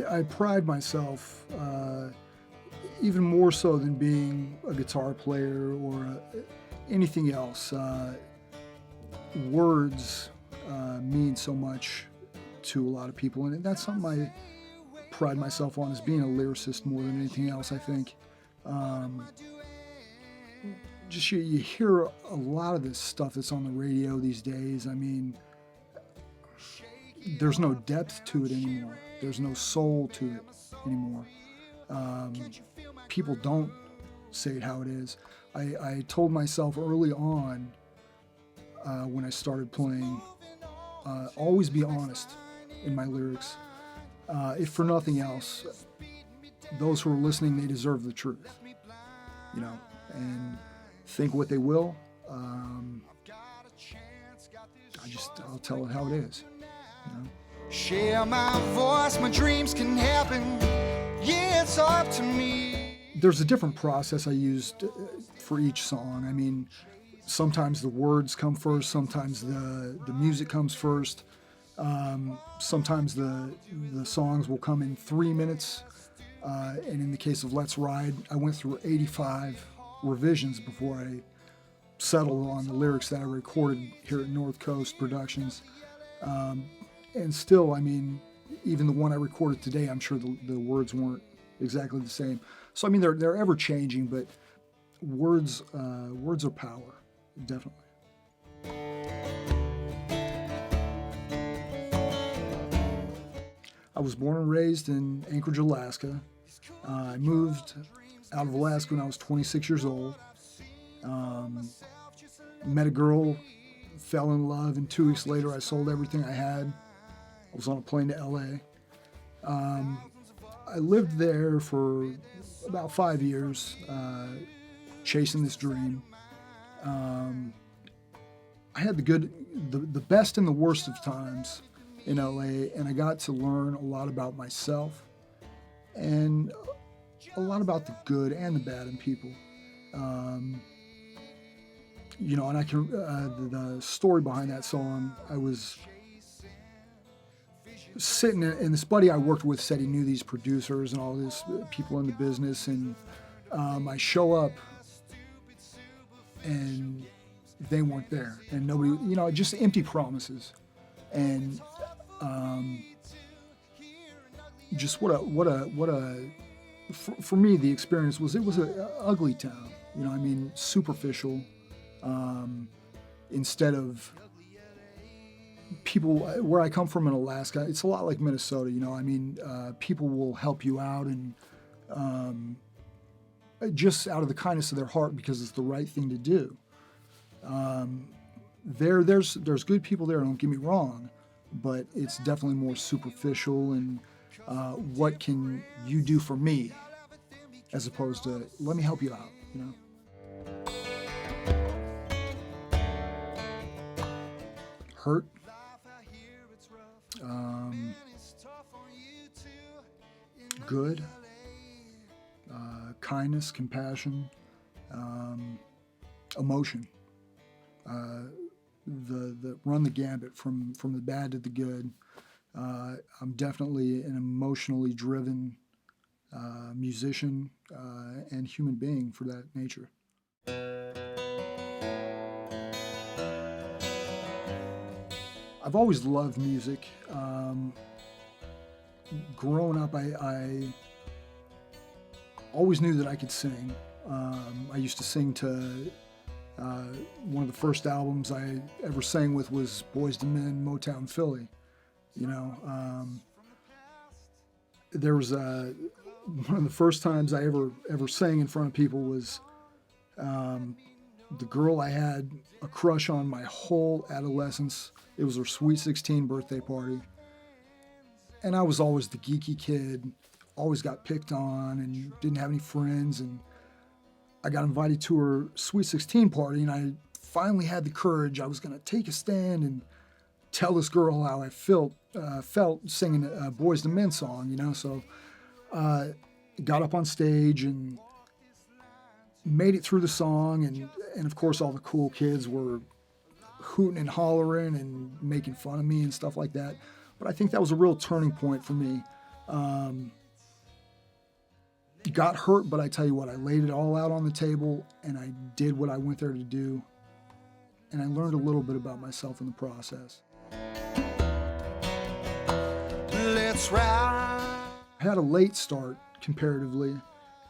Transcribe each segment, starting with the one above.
I pride myself, even more so than being a guitar player or anything else. Words mean so much to a lot of people, and that's something I pride myself on, is being a lyricist more than anything else, I think. Um, just you hear a lot of this stuff that's on the radio these days. I mean, there's no depth to it anymore. There's no soul to it anymore. Um, People don't say it how it is. I told myself early on when I started playing, always be honest in my lyrics. If for nothing else, those who are listening, they deserve the truth, you know, and think what they will. I'll tell it how it is, you know. Share my voice, my dreams can happen. Yeah, it's up to me. There's a different process I used for each song. I mean, sometimes the words come first, sometimes the music comes first. Sometimes the songs will come in 3 minutes. And in the case of Let's Ride, I went through 85 revisions before I settled on the lyrics that I recorded here at North Coast Productions. And still, I mean, even the one I recorded today, I'm sure the words weren't exactly the same. So I mean, they're ever changing, but words are power, definitely. I was born and raised in Anchorage, Alaska. I moved out of Alaska when I was 26 years old. Met a girl, fell in love, and 2 weeks later I sold everything I had. I was on a plane to LA. I lived there for about 5 years, chasing this dream. I had the best and the worst of times in LA, and I got to learn a lot about myself and a lot about the good and the bad in people. You know, and I can the story behind that song. I was sitting, and this buddy I worked with said he knew these producers and all these people in the business, and I show up, and they weren't there, and nobody, you know, just empty promises, and just what a for me the experience was. It was an ugly town, you know. I mean, superficial. Instead of people, where I come from in Alaska, it's a lot like Minnesota, you know. I mean, people will help you out, and just out of the kindness of their heart, because it's the right thing to do. There's good people there, don't get me wrong, but it's definitely more superficial, and what can you do for me, as opposed to let me help you out, you know. Hurt, good, kindness, compassion, emotion. The run the gambit from the bad to the good. I'm definitely an emotionally driven musician and human being for that nature. I've always loved music. Growing up, I always knew that I could sing. I used to sing to one of the first albums I ever sang with was Boyz II Men, Motown Philly. You know, there was one of the first times I ever sang in front of people was the girl I had a crush on my whole adolescence. It was her sweet 16 birthday party. And I was always the geeky kid, always got picked on and didn't have any friends. And I got invited to her sweet 16 party, and I finally had the courage. I was going to take a stand and tell this girl how I felt singing a Boyz II Men song, you know. So got up on stage and made it through the song. And of course, all the cool kids were hooting and hollering and making fun of me and stuff like that. But I think that was a real turning point for me. Got hurt, but I tell you what, I laid it all out on the table and I did what I went there to do. And I learned a little bit about myself in the process. Let's ride. I had a late start comparatively.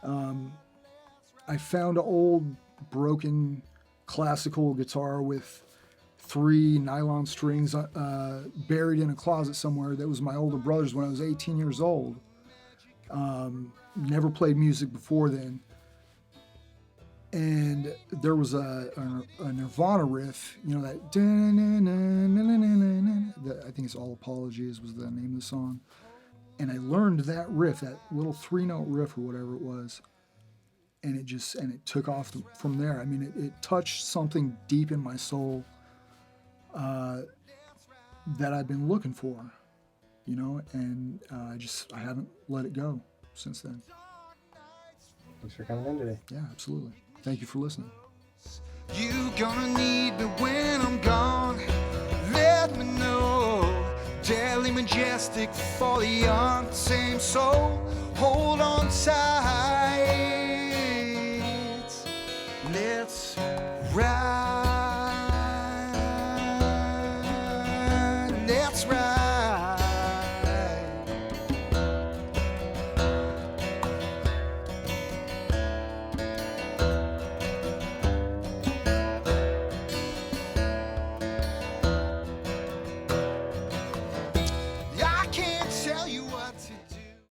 I found an old broken classical guitar with 3 nylon strings buried in a closet somewhere. That was my older brother's when I was 18 years old. Never played music before then. And there was a Nirvana riff, you know, that, I think it's All Apologies was the name of the song. And I learned that riff, that little 3-note riff or whatever it was. And it took off from there. I mean, it touched something deep in my soul that I've been looking for, you know, and I haven't let it go since then. Thanks for coming in today. Yeah, absolutely. Thank you for listening. You gonna need me when I'm gone. Let me know. Daily majestic for the unsame soul. Hold on tight. Let's ride.